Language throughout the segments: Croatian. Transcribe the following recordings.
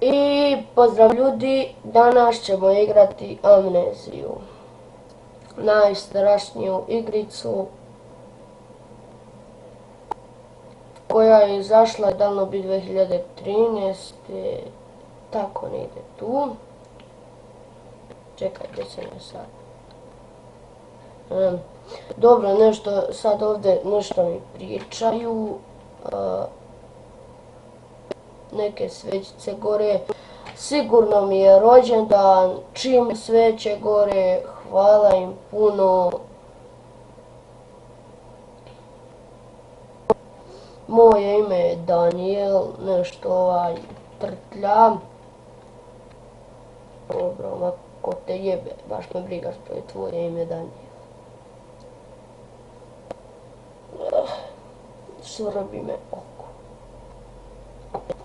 I pozdrav ljudi, danas ćemo igrati Amneziju. Najstrašniju igricu koja je izašla davno bi 2013. Tako negdje tu. Čekaj, gdje sam je sad? Dobro, nešto sad ovdje nešto mi pričaju. Neke svećice gore. Sigurno mi je rođendan, čim sveće gore, hvala im puno. Moje ime je Daniel, nešto trtlja. Dobro, ako te jebe, baš me briga što je tvoje ime Daniel. Svrbi me oko.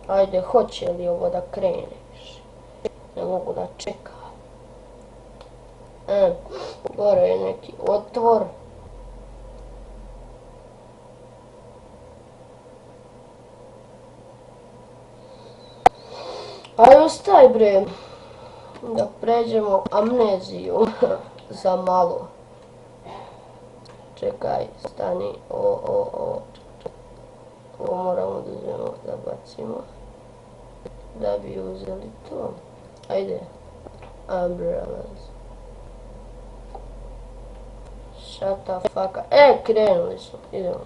Ajde, hoće li ovo da krene više? Ne mogu da čekam. Gore je neki otvor. Ajde, ostaj bre. Da pređemo Amneziju za malo. Čekaj, stani. Ovo moramo da uzmemo, da bacimo. Da bi uzeli to. Ajde. Umbrellas. Shut the fuck up. Krenuli smo. Idemo.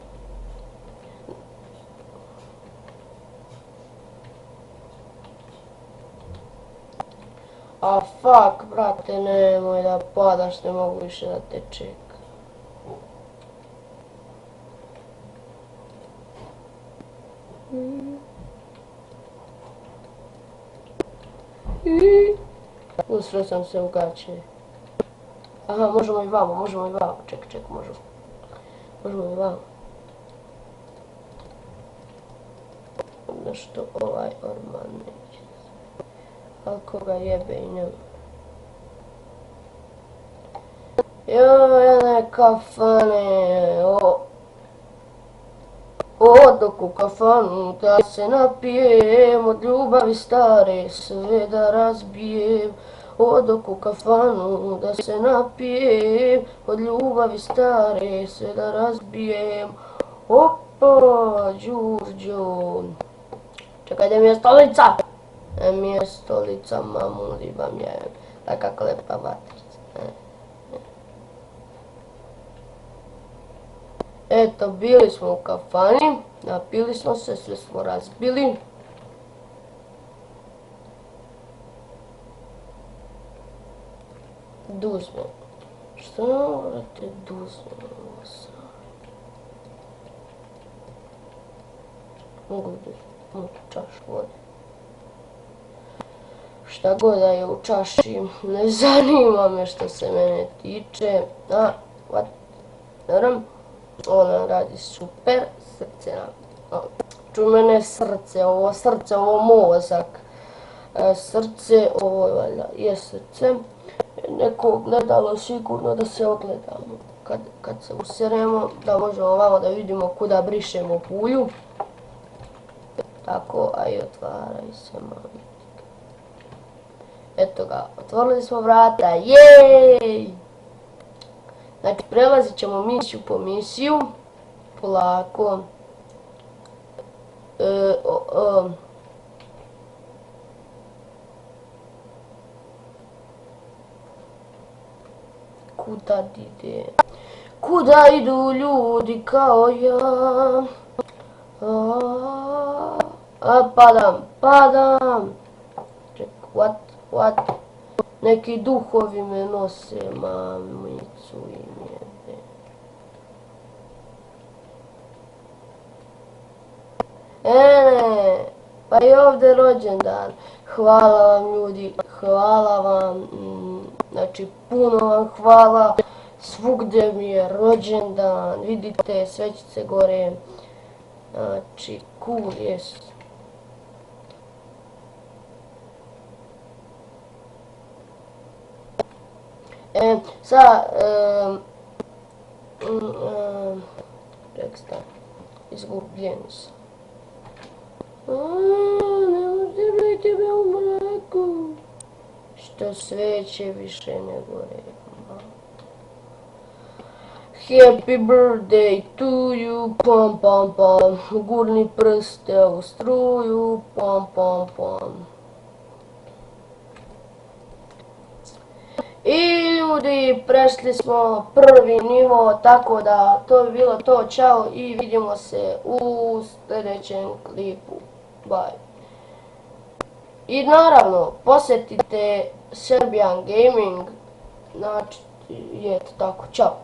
A fuck, brate, nemoj da padaš, ne mogu više da te čekam. Usro sam se u gaće. Aha, možemo i vamo. Ček, možemo. Možemo i vamo. Nešto ovaj orman neće. Ali koga jebe i nema. Jedne kafane. Odok u kafanu da se napijem, od ljubavi stare sve da razbijem. Odok u kafanu da se napijem, od ljubavi stare sve da razbijem. Opa, Đurđo. Čekaj, gdje mi je stolica? Mi je stolica, mamuli vam je. Taka klepa vatrica. Eto, bili smo u kafani, napili smo se, sve smo razbili. Duzme. Što morate duzme? Mogu da čašu vode. Šta god da je u čaši, ne zanima me što se mene tiče. Ona radi super, srce nam. Čuj mene srce, ovo mozak. Srce, ovo je valjda, je srce. Neko gledalo sigurno da se ogledamo. Kad se useremo, da možemo ovamo da vidimo kuda brišemo pulju. Tako, a i otvaraj se malo. Eto ga, otvorili smo vrata, jej! Znači, prelazit ćemo misiju po misiju, polako. Kuda ide? Kuda idu ljudi kao ja? Padam. Ček, what? Neki duhovi me nose, mamicu im jebe. Pa je ovdje rođendan. Hvala vam ljudi, hvala vam. Znači, puno vam hvala. Svugdje mi je rođendan. Vidite, svećice gore. Znači, cool jest. Reksta, izgubljeni sam. Ne možete biti me umrli. sveće više ne gore. Happy birthday to you, pam pam pam, gurni prste u struju, pam pam pam. I ljudi, prešli smo prvi nivo, tako da to bi bilo to, čao i vidimo se u sljedećem klipu, bye. I naravno, posjetite Serbian Gaming, znači, je tako, čao.